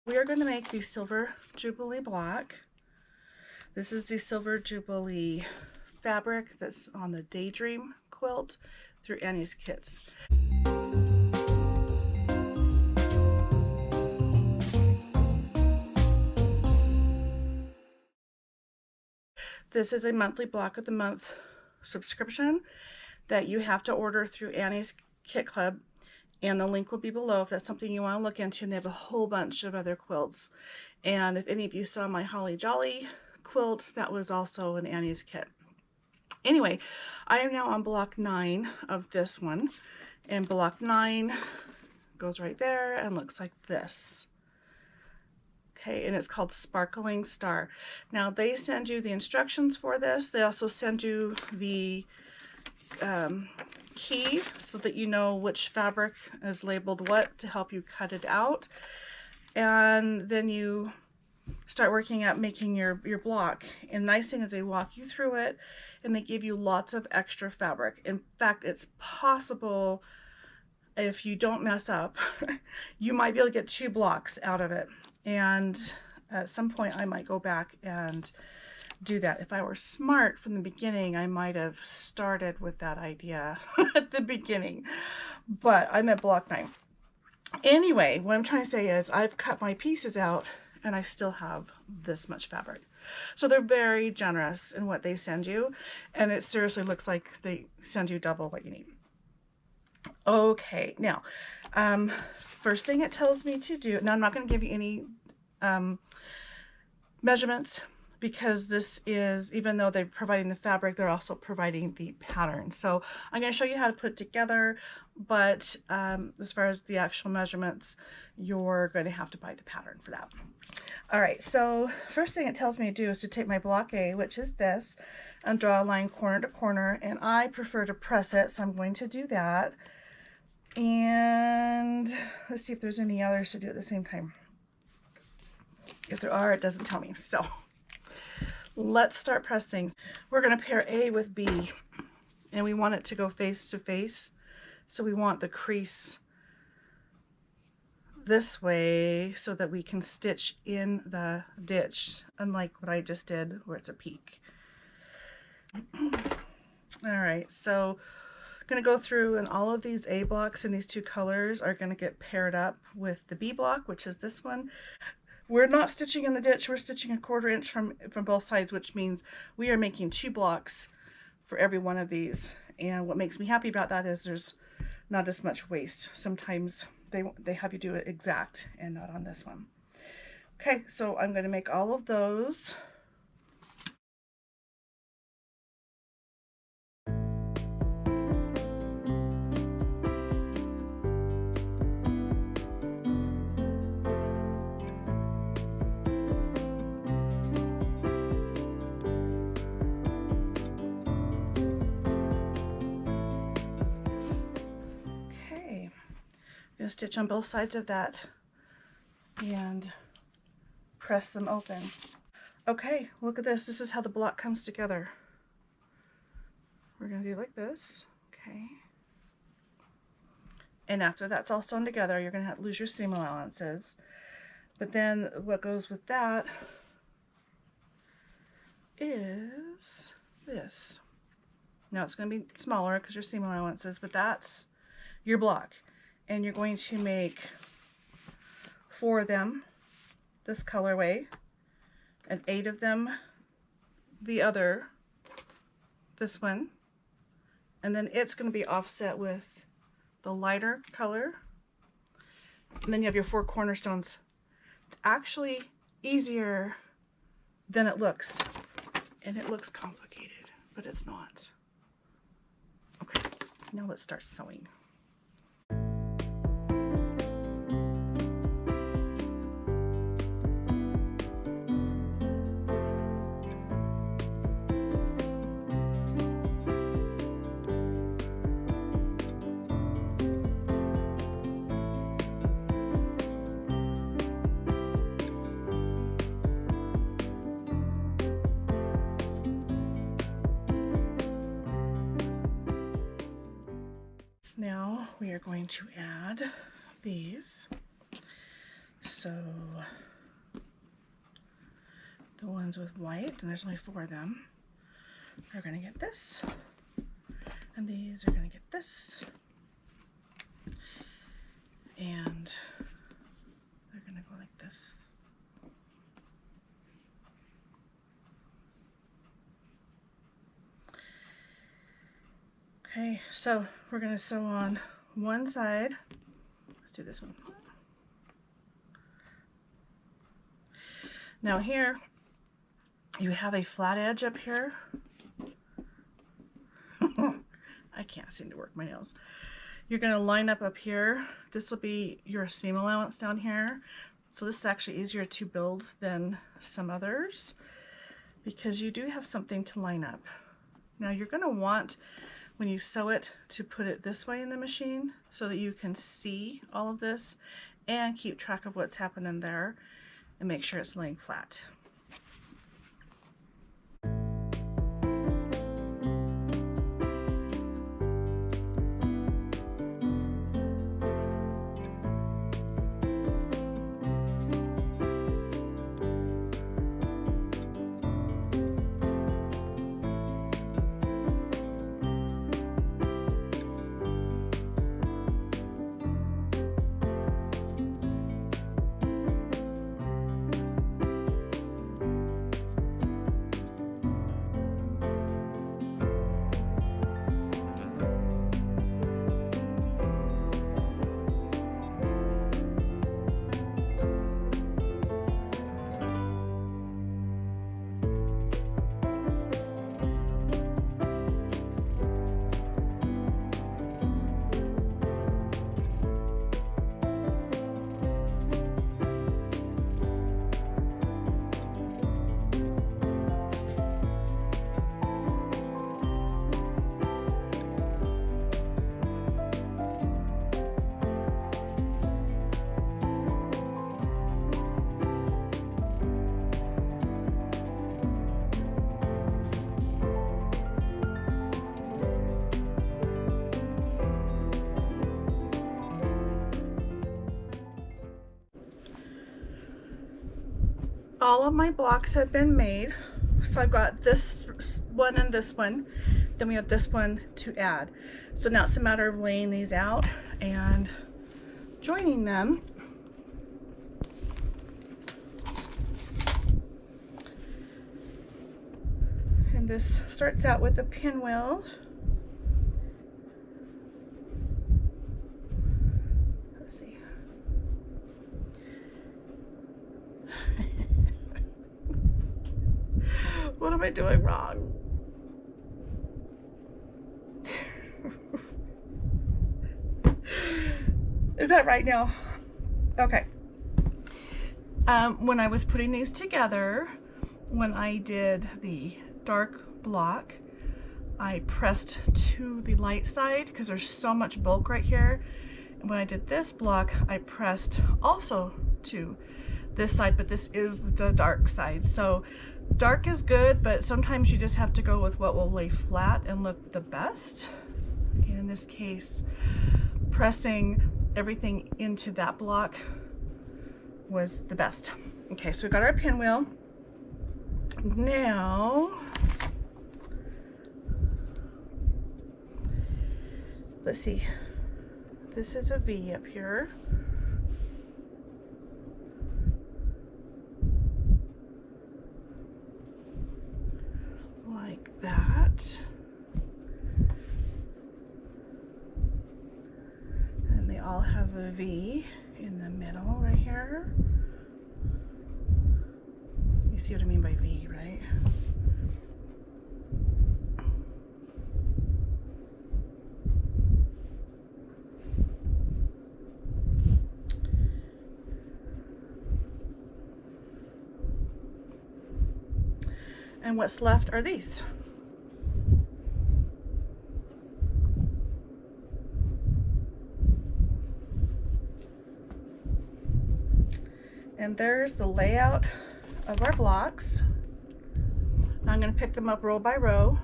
We are going to make the Silver Jubilee Black. This is the Silver Jubilee fabric that's on the Daydream Quilt through Annie's Kits. This is a monthly block of the month subscription that you have to order through Annie's Kit Club, and the link will be below if that's something you want to look into. And they have a whole bunch of other quilts, and if any of you saw my Holly Jolly quilt, that was also an Annie's Kit. Anyway, I am now on block 9 of this one, and block 9 goes right there and looks like this. Okay, and it's called Sparkling Star. Now they send you the instructions for this. They also send you the key so that you know which fabric is labeled what to help you cut it out. And then you start working at making your block. And the nice thing is they walk you through it and they give you lots of extra fabric. In fact, it's possible if you don't mess up, you might be able to get 2 blocks out of it. And at some point I might go back and do that. If I were smart from the beginning, I might have started with that idea at the beginning, but I'm at block 9. Anyway, what I'm trying to say is I've cut my pieces out and I still have this much fabric. So they're very generous in what they send you, and it seriously looks like they send you double what you need. Okay, now, first thing it tells me to do, now I'm not going to give you any measurements, because this is, even though they're providing the fabric, they're also providing the pattern. So I'm going to show you how to put it together, but as far as the actual measurements, you're going to have to buy the pattern for that. All right, so first thing it tells me to do is to take my block A, which is this, and draw a line corner to corner, and I prefer to press it, so I'm going to do that. And let's see if there's any others to do at the same time. If there are, it doesn't tell me. So let's start pressing. We're going to pair A with B, and we want it to go face to face. So we want the crease this way so that we can stitch in the ditch, unlike what I just did where it's a peak. All right, so I'm going to go through, and all of these A blocks in these 2 colors are going to get paired up with the B block, which is this one. We're not stitching in the ditch, we're stitching a 1/4 inch from both sides, which means we are making 2 blocks for every one of these. And what makes me happy about that is there's not as much waste. Sometimes they have you do it exact, and not on this one. Okay, so I'm going to make all of those. Stitch on both sides of that and press them open. Okay, look at this. This is how the block comes together. We're going to do like this. Okay. And after that's all sewn together, you're going to have to lose your seam allowances. But then what goes with that is this. Now it's going to be smaller because your seam allowances, but that's your block. And you're going to make 4 of them this colorway, and 8 of them the other, this one, and then it's going to be offset with the lighter color, and then you have your 4 cornerstones. It's actually easier than it looks, and it looks complicated, but it's not. Okay, now let's start sewing. Now we are going to add these. sew the ones with white, and there's only 4 of them, are going to get this, and these are going to get this, and they're going to go like this. Okay, so we're going to sew on one side. Let's do this one. Now here, you have a flat edge up here. I can't seem to work my nails. You're going to line up here. This will be your seam allowance down here. So this is actually easier to build than some others because you do have something to line up. Now you're going to want, when you sew it, to put it this way in the machine so that you can see all of this and keep track of what's happening there and make sure it's laying flat. All of my blocks have been made. So I've got this one and this one. Then we have this one to add. So now it's a matter of laying these out and joining them. And this starts out with a pinwheel. Let's see. What am I doing wrong? Is that right now? Okay. When I was putting these together, when I did the dark block, I pressed to the light side because there's so much bulk right here. And when I did this block, I pressed also to this side, but this is the dark side. So dark is good, but sometimes you just have to go with what will lay flat and look the best. And in this case, pressing everything into that block was the best. Okay, so we've got our pinwheel. Now, let's see. This is a V up here. Like that. And they all have a V in the middle right here. You see what I mean by V, right? And what's left are these. And there's the layout of our blocks. Now I'm going to pick them up row by row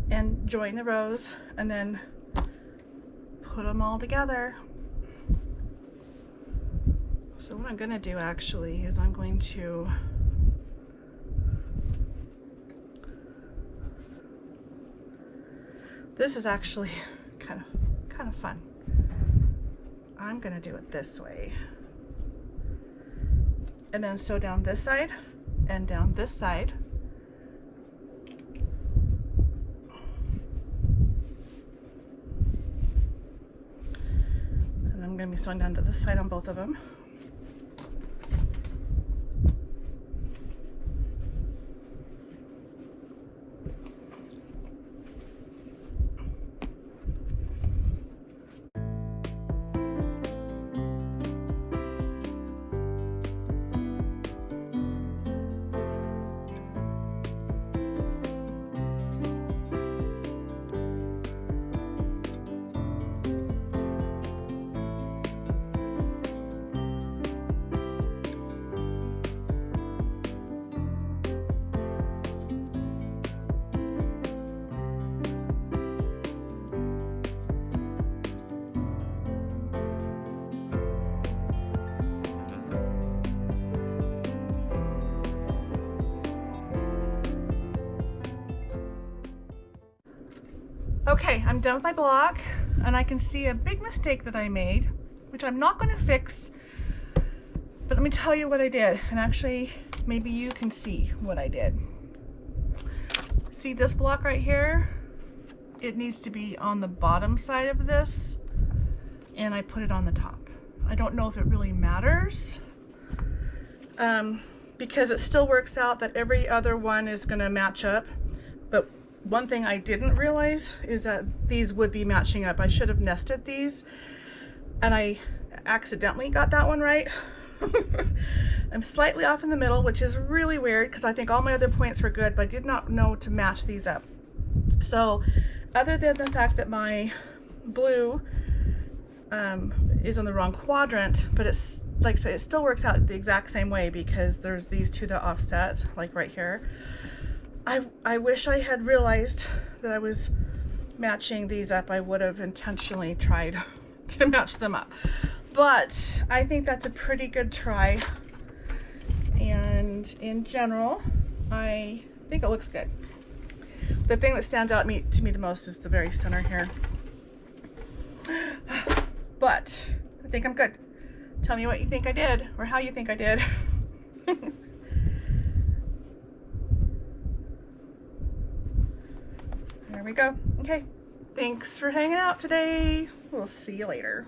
and join the rows and then put them all together. So what I'm going to do actually is I'm going to this is actually kind of fun. I'm going to do it this way. And then sew down this side and down this side. And I'm going to be sewing down to this side on both of them. Okay, I'm done with my block, and I can see a big mistake that I made, which I'm not going to fix, but let me tell you what I did, and actually maybe you can see what I did. See this block right here? It needs to be on the bottom side of this, and I put it on the top. I don't know if it really matters, because it still works out that every other one is going to match up, but one thing I didn't realize is that these would be matching up. I should have nested these, and I accidentally got that one right. I'm slightly off in the middle, which is really weird because I think all my other points were good, but I did not know to match these up. So other than the fact that my blue is in the wrong quadrant, but it's like I say, it still works out the exact same way because there's these two that offset, like right here. I wish I had realized that I was matching these up. I would have intentionally tried to match them up. But I think that's a pretty good try. And in general, I think it looks good. The thing that stands out to me the most is the very center here. But I think I'm good. Tell me what you think I did, or how you think I did. There we go. Okay, thanks for hanging out today. We'll see you later.